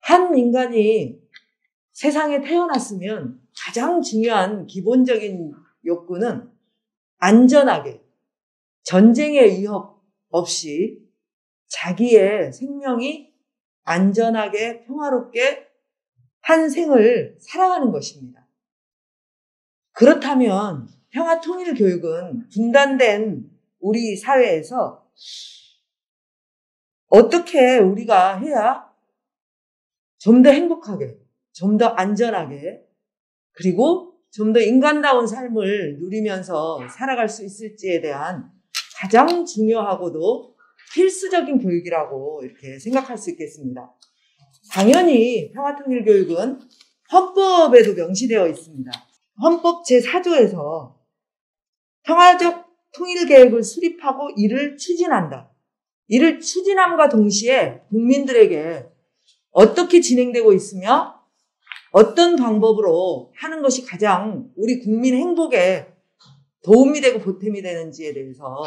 한 인간이 세상에 태어났으면 가장 중요한 기본적인 욕구는 안전하게, 전쟁의 위협 없이 자기의 생명이 안전하게 평화롭게 한 생을 살아가는 것입니다. 그렇다면 평화통일교육은 분단된 우리 사회에서 어떻게 우리가 해야 좀 더 행복하게, 좀 더 안전하게, 그리고 좀 더 인간다운 삶을 누리면서 살아갈 수 있을지에 대한 가장 중요하고도 필수적인 교육이라고 이렇게 생각할 수 있겠습니다. 당연히 평화통일교육은 헌법에도 명시되어 있습니다. 헌법 제4조에서 평화적 통일계획을 수립하고 이를 추진한다. 이를 추진함과 동시에 국민들에게 어떻게 진행되고 있으며 어떤 방법으로 하는 것이 가장 우리 국민 행복에 도움이 되고 보탬이 되는지에 대해서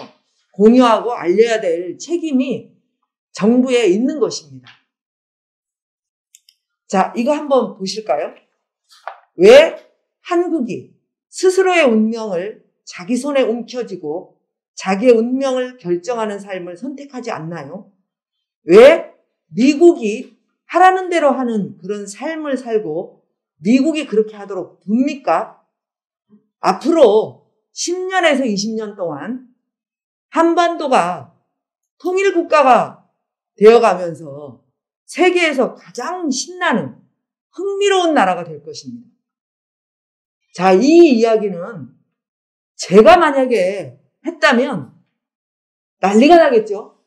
공유하고 알려야 될 책임이 정부에 있는 것입니다. 자, 이거 한번 보실까요? 왜 한국이 스스로의 운명을 자기 손에 움켜쥐고 자기의 운명을 결정하는 삶을 선택하지 않나요? 왜 미국이 하라는 대로 하는 그런 삶을 살고 미국이 그렇게 하도록 둡니까? 앞으로 10년에서 20년 동안 한반도가 통일국가가 되어가면서 세계에서 가장 신나는 흥미로운 나라가 될 것입니다. 자, 이 이야기는 제가 만약에 했다면 난리가 나겠죠?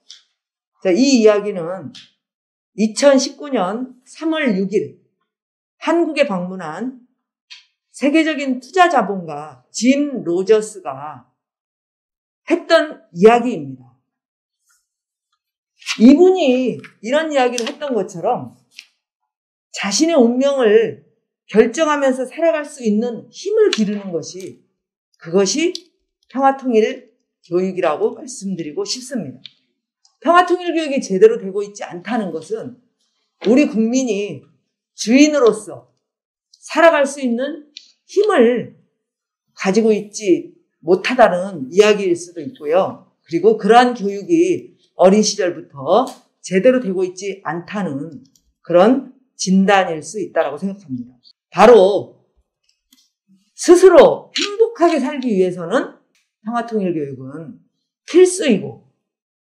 자, 이 이야기는 2019년 3월 6일 한국에 방문한 세계적인 투자 자본가 짐 로저스가 했던 이야기입니다. 이분이 이런 이야기를 했던 것처럼 자신의 운명을 결정하면서 살아갈 수 있는 힘을 기르는 것이 그것이 평화통일 교육이라고 말씀드리고 싶습니다. 평화통일 교육이 제대로 되고 있지 않다는 것은 우리 국민이 주인으로서 살아갈 수 있는 힘을 가지고 있지 못하다는 이야기일 수도 있고요. 그리고 그러한 교육이 어린 시절부터 제대로 되고 있지 않다는 그런 진단일 수 있다고 생각합니다. 바로 스스로 행복하게 살기 위해서는 평화통일교육은 필수이고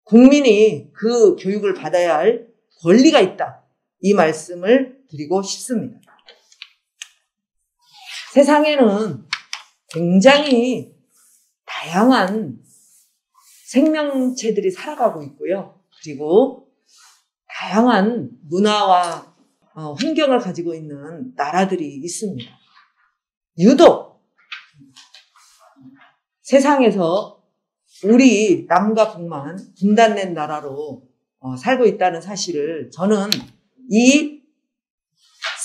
국민이 그 교육을 받아야 할 권리가 있다. 이 말씀을 드리고 싶습니다. 세상에는 굉장히 다양한 생명체들이 살아가고 있고요. 그리고 다양한 문화와 환경을 가지고 있는 나라들이 있습니다. 유독 세상에서 우리 남과 북만 분단된 나라로 살고 있다는 사실을 저는 이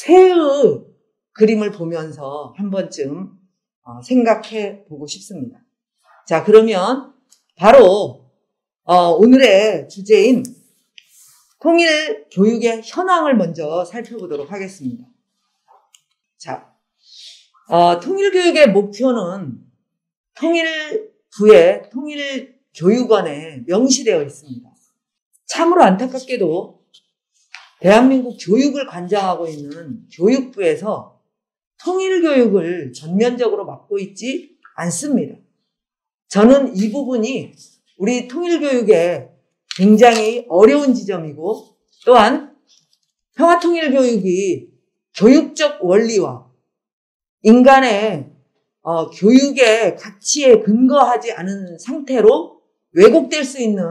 새의 그림을 보면서 한 번쯤 생각해 보고 싶습니다. 자, 그러면 바로 오늘의 주제인 통일 교육의 현황을 먼저 살펴보도록 하겠습니다. 자, 통일 교육의 목표는 통일부의 통일교육원에 명시되어 있습니다. 참으로 안타깝게도 대한민국 교육을 관장하고 있는 교육부에서 통일교육을 전면적으로 맡고 있지 않습니다. 저는 이 부분이 우리 통일교육의 굉장히 어려운 지점이고 또한 평화통일교육이 교육적 원리와 인간의 교육의 가치에 근거하지 않은 상태로 왜곡될 수 있는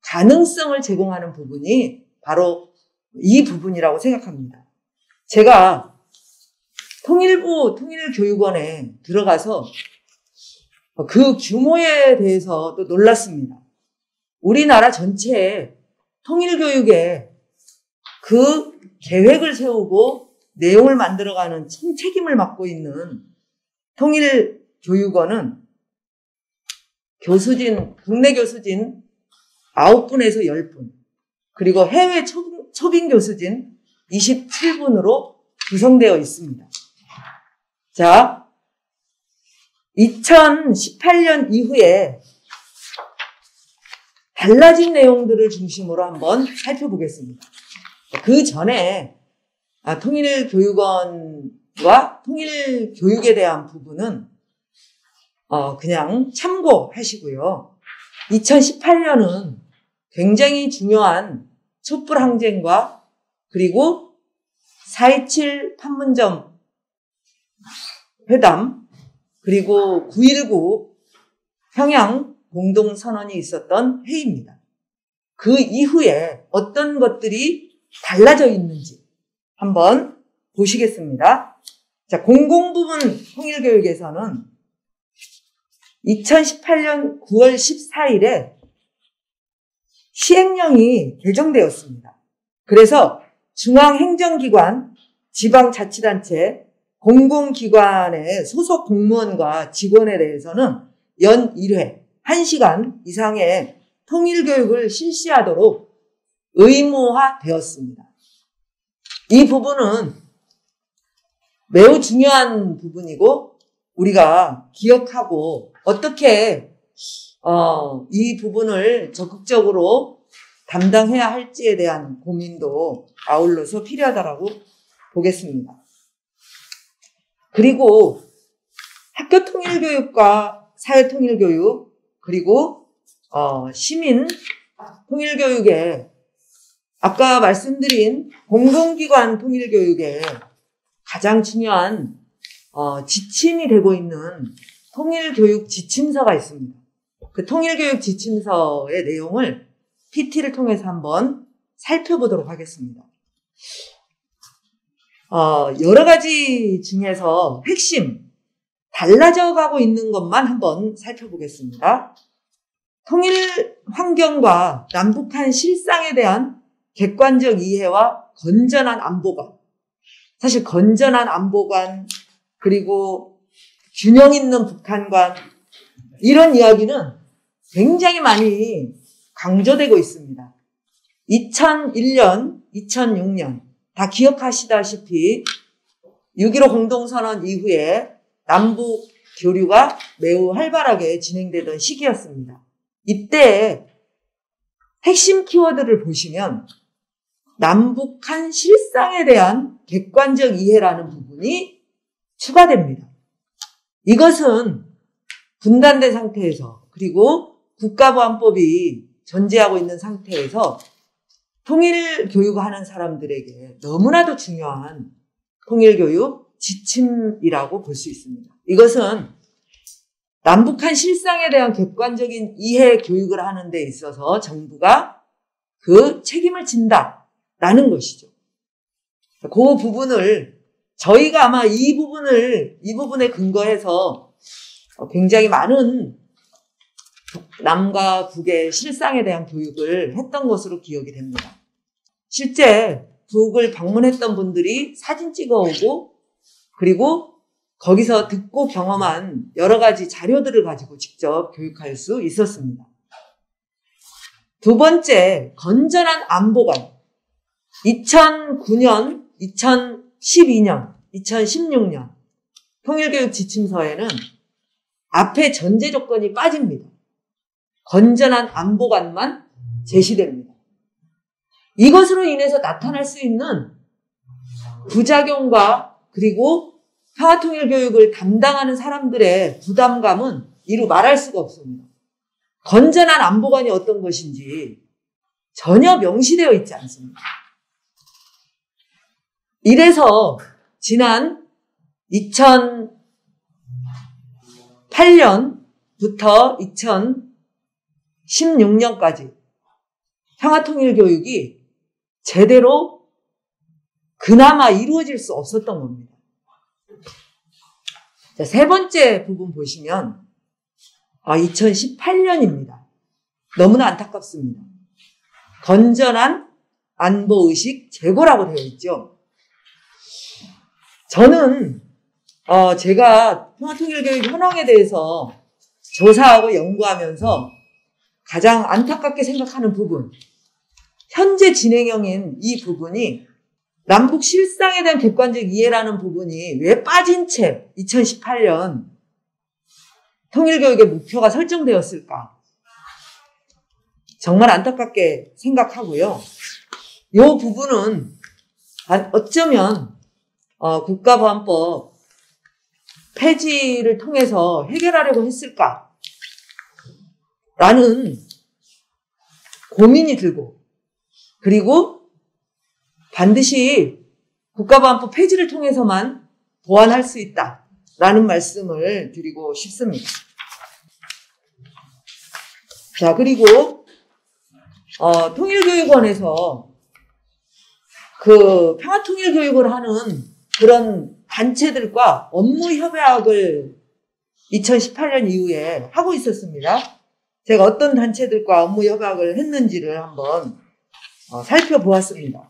가능성을 제공하는 부분이 바로 이 부분이라고 생각합니다. 제가 통일부 통일교육원에 들어가서 그 규모에 대해서 또 놀랐습니다. 우리나라 전체에 통일교육에 그 계획을 세우고 내용을 만들어가는 총책임을 맡고 있는 통일교육원은 국내 교수진 9분에서 10분, 그리고 해외 초빙 교수진 27분으로 구성되어 있습니다. 자, 2018년 이후에 달라진 내용들을 중심으로 한번 살펴보겠습니다. 그 전에 통일교육원과 통일교육에 대한 부분은 그냥 참고하시고요. 2018년은 굉장히 중요한 촛불항쟁과 그리고 4.27 판문점 회담 그리고 9.19 평양 공동선언이 있었던 해입니다. 그 이후에 어떤 것들이 달라져 있는지 한번 보시겠습니다. 자, 공공부문 통일교육에서는 2018년 9월 14일에 시행령이 개정되었습니다. 그래서 중앙행정기관, 지방자치단체, 공공기관의 소속 공무원과 직원에 대해서는 연 1회 1시간 이상의 통일교육을 실시하도록 의무화되었습니다. 이 부분은 매우 중요한 부분이고 우리가 기억하고 어떻게 이 부분을 적극적으로 담당해야 할지에 대한 고민도 아울러서 필요하다고 보겠습니다. 그리고 학교 통일교육과 사회 통일교육 그리고 시민 통일교육에 아까 말씀드린 공공기관 통일교육에 가장 중요한 지침이 되고 있는 통일교육 지침서가 있습니다. 그 통일교육 지침서의 내용을 PT를 통해서 한번 살펴보도록 하겠습니다. 여러 가지 중에서 핵심, 달라져 가고 있는 것만 한번 살펴보겠습니다. 통일 환경과 남북한 실상에 대한 객관적 이해와 건전한 안보관. 사실 건전한 안보관, 그리고 균형 있는 북한관, 이런 이야기는 굉장히 많이 강조되고 있습니다. 2001년, 2006년, 다 기억하시다시피 6.15 공동선언 이후에 남북 교류가 매우 활발하게 진행되던 시기였습니다. 이때 핵심 키워드를 보시면 남북한 실상에 대한 객관적 이해라는 부분이 추가됩니다. 이것은 분단된 상태에서 그리고 국가보안법이 존재하고 있는 상태에서 통일교육하는 사람들에게 너무나도 중요한 통일교육 지침이라고 볼 수 있습니다. 이것은 남북한 실상에 대한 객관적인 이해 교육을 하는 데 있어서 정부가 그 책임을 진다라는 것이죠. 그 부분을 저희가 아마 이 부분에 근거해서 굉장히 많은 남과 북의 실상에 대한 교육을 했던 것으로 기억이 됩니다. 실제 북을 방문했던 분들이 사진 찍어오고 그리고 거기서 듣고 경험한 여러 가지 자료들을 가지고 직접 교육할 수 있었습니다. 두 번째, 건전한 안보관. 2009년, 2012년, 2016년 통일교육 지침서에는 앞에 전제 조건이 빠집니다. 건전한 안보관만 제시됩니다. 이것으로 인해서 나타날 수 있는 부작용과 그리고 평화통일교육을 담당하는 사람들의 부담감은 이루 말할 수가 없습니다. 건전한 안보관이 어떤 것인지 전혀 명시되어 있지 않습니다. 이래서 지난 2008년부터 2016년까지 평화통일교육이 제대로 그나마 이루어질 수 없었던 겁니다. 자, 세 번째 부분 보시면 2018년입니다. 너무나 안타깝습니다. 건전한 안보의식 제고라고 되어 있죠. 저는 제가 평화통일교육 현황에 대해서 조사하고 연구하면서 가장 안타깝게 생각하는 부분, 현재 진행형인 이 부분이 남북 실상에 대한 객관적 이해라는 부분이 왜 빠진 채 2018년 통일교육의 목표가 설정되었을까? 정말 안타깝게 생각하고요. 이 부분은 어쩌면 국가보안법 폐지를 통해서 해결하려고 했을까? 라는 고민이 들고, 그리고 반드시 국가보안법 폐지를 통해서만 보완할 수 있다라는 말씀을 드리고 싶습니다. 자, 그리고 통일교육원에서 그 평화통일교육을 하는 그런 단체들과 업무 협약을 2018년 이후에 하고 있었습니다. 제가 어떤 단체들과 업무 협약을 했는지를 한번 살펴보았습니다.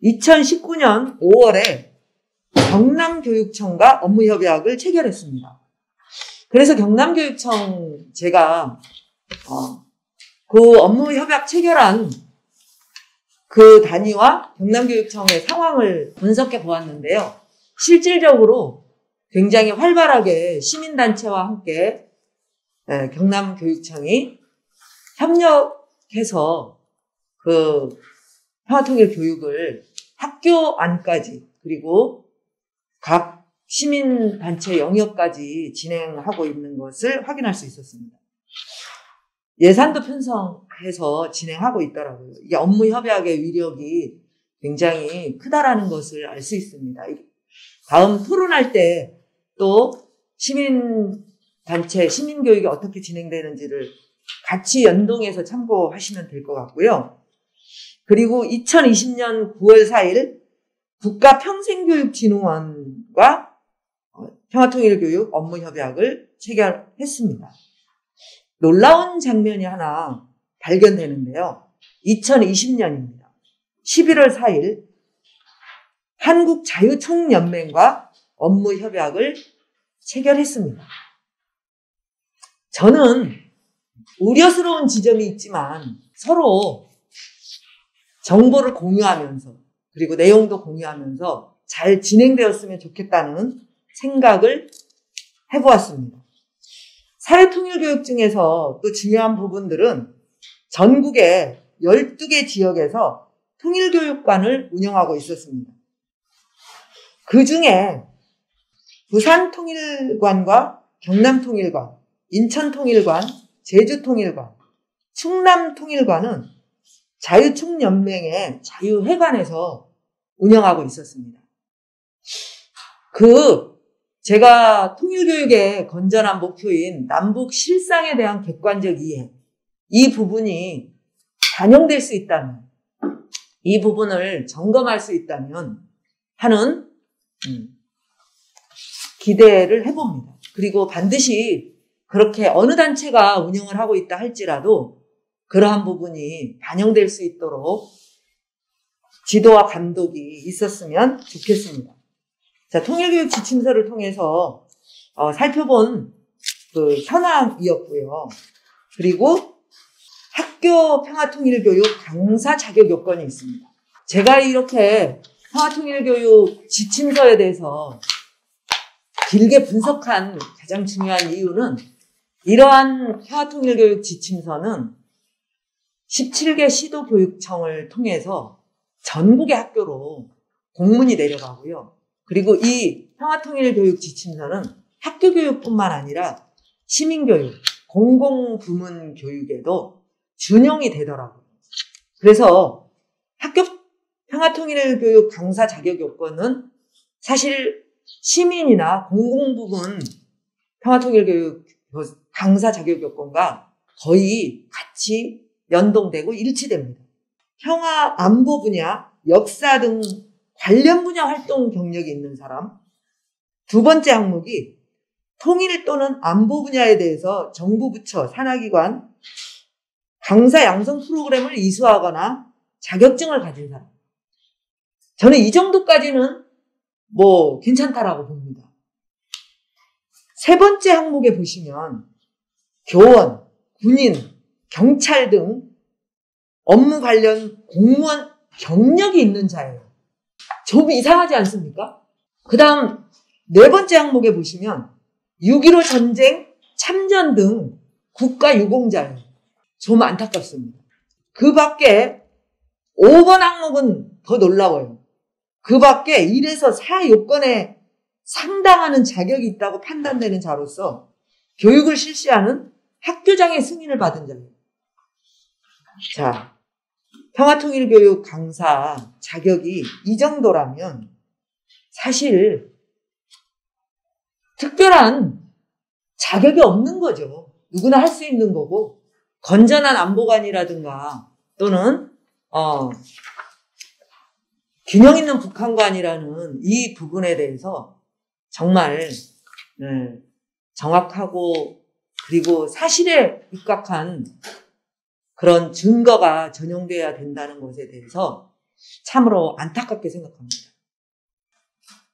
2019년 5월에 경남교육청과 업무 협약을 체결했습니다. 그래서 경남교육청 제가 그 업무 협약 체결한 그 단위와 경남교육청의 상황을 분석해 보았는데요. 실질적으로 굉장히 활발하게 시민단체와 함께 경남교육청이 협력해서 그 평화통일 교육을 학교 안까지 그리고 각 시민단체 영역까지 진행하고 있는 것을 확인할 수 있었습니다. 예산도 편성해서 진행하고 있더라고요. 이게 업무 협약의 위력이 굉장히 크다라는 것을 알 수 있습니다. 다음 토론할 때 또 시민단체, 시민교육이 어떻게 진행되는지를 같이 연동해서 참고하시면 될 것 같고요. 그리고 2020년 9월 4일 국가평생교육진흥원과 평화통일교육 업무협약을 체결했습니다. 놀라운 장면이 하나 발견되는데요. 2020년입니다. 11월 4일 한국자유총연맹과 업무협약을 체결했습니다. 저는 우려스러운 지점이 있지만 서로 정보를 공유하면서 그리고 내용도 공유하면서 잘 진행되었으면 좋겠다는 생각을 해보았습니다. 사회통일교육 중에서 또 중요한 부분들은 전국의 12개 지역에서 통일교육관을 운영하고 있었습니다. 그 중에 부산통일관과 경남통일관, 인천통일관, 제주통일관, 충남통일관은 자유총연맹의 자유회관에서 운영하고 있었습니다. 제가 통일교육의 건전한 목표인 남북 실상에 대한 객관적 이해, 이 부분이 반영될 수 있다면, 이 부분을 점검할 수 있다면 하는 기대를 해봅니다. 그리고 반드시 그렇게 어느 단체가 운영을 하고 있다 할지라도 그러한 부분이 반영될 수 있도록 지도와 감독이 있었으면 좋겠습니다. 자, 통일교육 지침서를 통해서 살펴본 그 현황이었고요. 그리고 학교 평화통일교육 강사 자격 요건이 있습니다. 제가 이렇게 평화통일교육 지침서에 대해서 길게 분석한 가장 중요한 이유는 이러한 평화통일교육 지침서는 17개 시도교육청을 통해서 전국의 학교로 공문이 내려가고요. 그리고 이 평화통일교육 지침서는 학교교육뿐만 아니라 시민교육, 공공부문 교육에도 준용이 되더라고요. 그래서 학교 평화통일교육 강사 자격 요건은 사실 시민이나 공공부문 평화통일교육 강사 자격 요건과 거의 같이 연동되고 일치됩니다. 평화 안보 분야, 역사 등 관련 분야 활동 경력이 있는 사람. 두 번째 항목이 통일 또는 안보 분야에 대해서 정부 부처, 산하기관, 강사 양성 프로그램을 이수하거나 자격증을 가진 사람. 저는 이 정도까지는 괜찮다라고 봅니다. 세 번째 항목에 보시면 교원, 군인, 경찰 등 업무 관련 공무원 경력이 있는 자예요. 좀 이상하지 않습니까? 그 다음 네 번째 항목에 보시면 6.15 전쟁, 참전 등 국가 유공자예요. 좀 안타깝습니다. 그 밖에 5번 항목은 더 놀라워요. 그 밖에 1에서 4 요건에 상당하는 자격이 있다고 판단되는 자로서 교육을 실시하는 학교장의 승인을 받은 자예요. 자, 평화통일교육 강사 자격이 이 정도라면 사실 특별한 자격이 없는 거죠. 누구나 할 수 있는 거고, 건전한 안보관이라든가 또는 균형 있는 북한관이라는 이 부분에 대해서 정말 정확하고 그리고 사실에 입각한 그런 증거가 전용돼야 된다는 것에 대해서 참으로 안타깝게 생각합니다.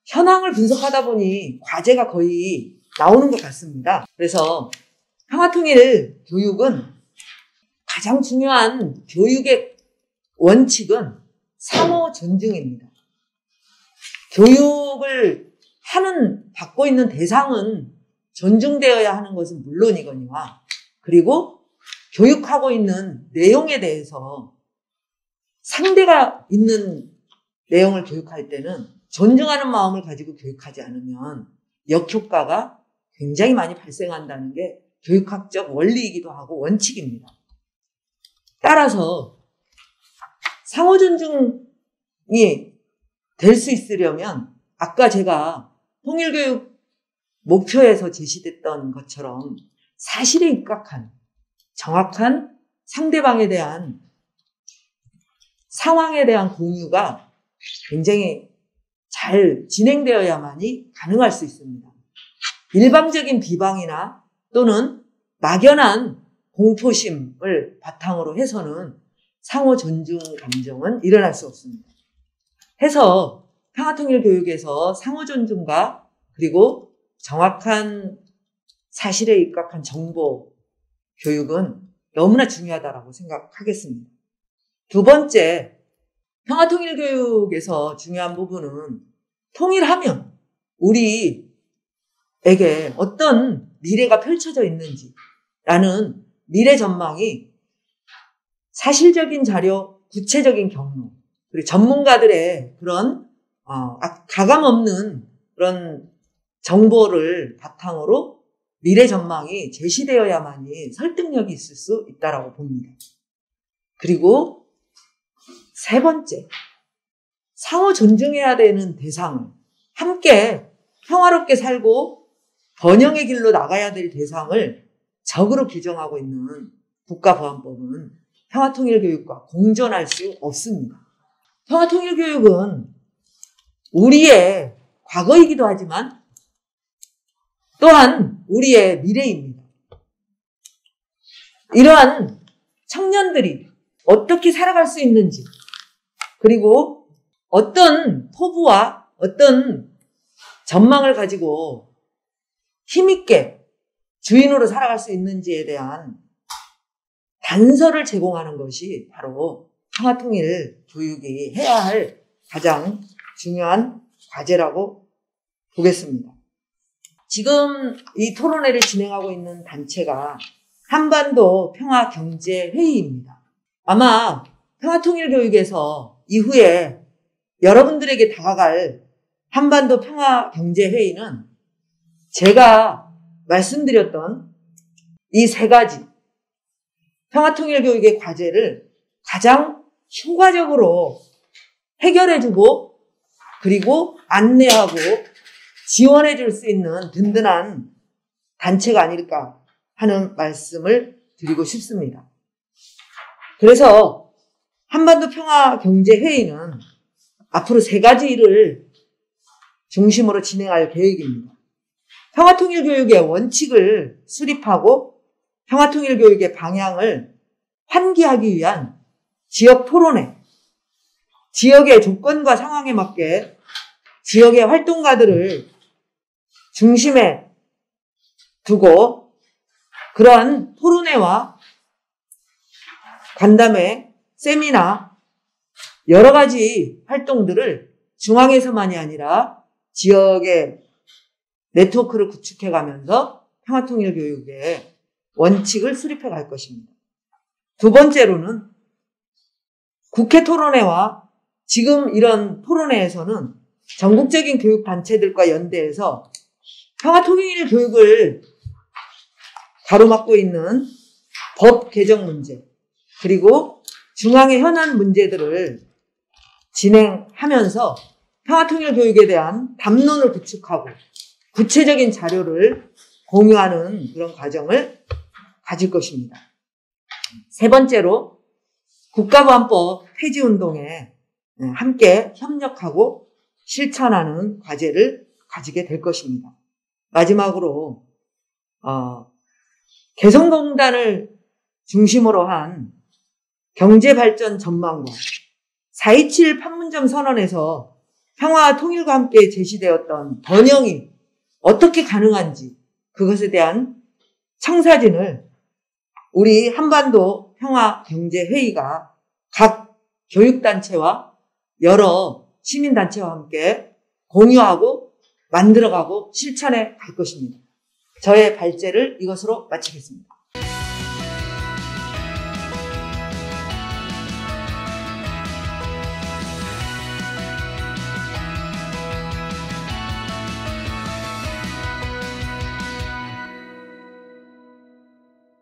현황을 분석하다 보니 과제가 거의 나오는 것 같습니다. 그래서 평화통일 교육은 가장 중요한 교육의 원칙은 상호 존중입니다. 교육을 받고 있는 대상은 존중되어야 하는 것은 물론이거니와 그리고 교육하고 있는 내용에 대해서 상대가 있는 내용을 교육할 때는 존중하는 마음을 가지고 교육하지 않으면 역효과가 굉장히 많이 발생한다는 게 교육학적 원리이기도 하고 원칙입니다. 따라서 상호 존중이 될 수 있으려면 아까 제가 통일교육 목표에서 제시됐던 것처럼 사실에 입각한 정확한 상대방에 대한 상황에 대한 공유가 굉장히 잘 진행되어야만이 가능할 수 있습니다. 일방적인 비방이나 또는 막연한 공포심을 바탕으로 해서는 상호 존중 감정은 일어날 수 없습니다. 해서 평화통일교육에서 상호 존중과 그리고 정확한 사실에 입각한 정보 교육은 너무나 중요하다고 생각하겠습니다. 두 번째, 평화통일교육에서 중요한 부분은 통일하면 우리에게 어떤 미래가 펼쳐져 있는지라는 미래 전망이 사실적인 자료, 구체적인 경로, 그리고 전문가들의 그런 가감 없는 그런 정보를 바탕으로 미래 전망이 제시되어야만이 설득력이 있을 수 있다고 봅니다. 그리고 세 번째, 상호 존중해야 되는 대상을 함께 평화롭게 살고 번영의 길로 나가야 될 대상을 적으로 규정하고 있는 국가보안법은 평화통일교육과 공존할 수 없습니다. 평화통일교육은 우리의 과거이기도 하지만 또한 우리의 미래입니다. 이러한 청년들이 어떻게 살아갈 수 있는지 그리고 어떤 포부와 어떤 전망을 가지고 힘있게 주인으로 살아갈 수 있는지에 대한 단서를 제공하는 것이 바로 평화통일 교육이 해야 할 가장 중요한 과제라고 보겠습니다. 지금 이 토론회를 진행하고 있는 단체가 한반도 평화경제회의입니다. 아마 평화통일교육에서 이후에 여러분들에게 다가갈 한반도 평화경제회의는 제가 말씀드렸던 이 세 가지 평화통일교육의 과제를 가장 효과적으로 해결해주고 그리고 안내하고 지원해줄 수 있는 든든한 단체가 아닐까 하는 말씀을 드리고 싶습니다. 그래서 한반도 평화경제회의는 앞으로 세 가지 일을 중심으로 진행할 계획입니다. 평화통일교육의 원칙을 수립하고 평화통일교육의 방향을 환기하기 위한 지역 토론회, 지역의 조건과 상황에 맞게 지역의 활동가들을 중심에 두고 그러한 토론회와 간담회, 세미나, 여러 가지 활동들을 중앙에서만이 아니라 지역의 네트워크를 구축해 가면서 평화통일교육의 원칙을 수립해 갈 것입니다. 두 번째로는 국회 토론회와 지금 이런 토론회에서는 전국적인 교육단체들과 연대해서 평화통일교육을 가로막고 있는 법 개정 문제, 그리고 중앙의 현안 문제들을 진행하면서 평화통일교육에 대한 담론을 구축하고 구체적인 자료를 공유하는 그런 과정을 가질 것입니다. 세 번째로 국가보안법 폐지운동에 함께 협력하고 실천하는 과제를 가지게 될 것입니다. 마지막으로 개성공단을 중심으로 한 경제발전 전망과 4.27 판문점 선언에서 평화와 통일과 함께 제시되었던 번영이 어떻게 가능한지 그것에 대한 청사진을 우리 한반도 평화경제회의가 각 교육단체와 여러 시민단체와 함께 공유하고 만들어가고 실천해 갈 것입니다. 저의 발제를 이것으로 마치겠습니다.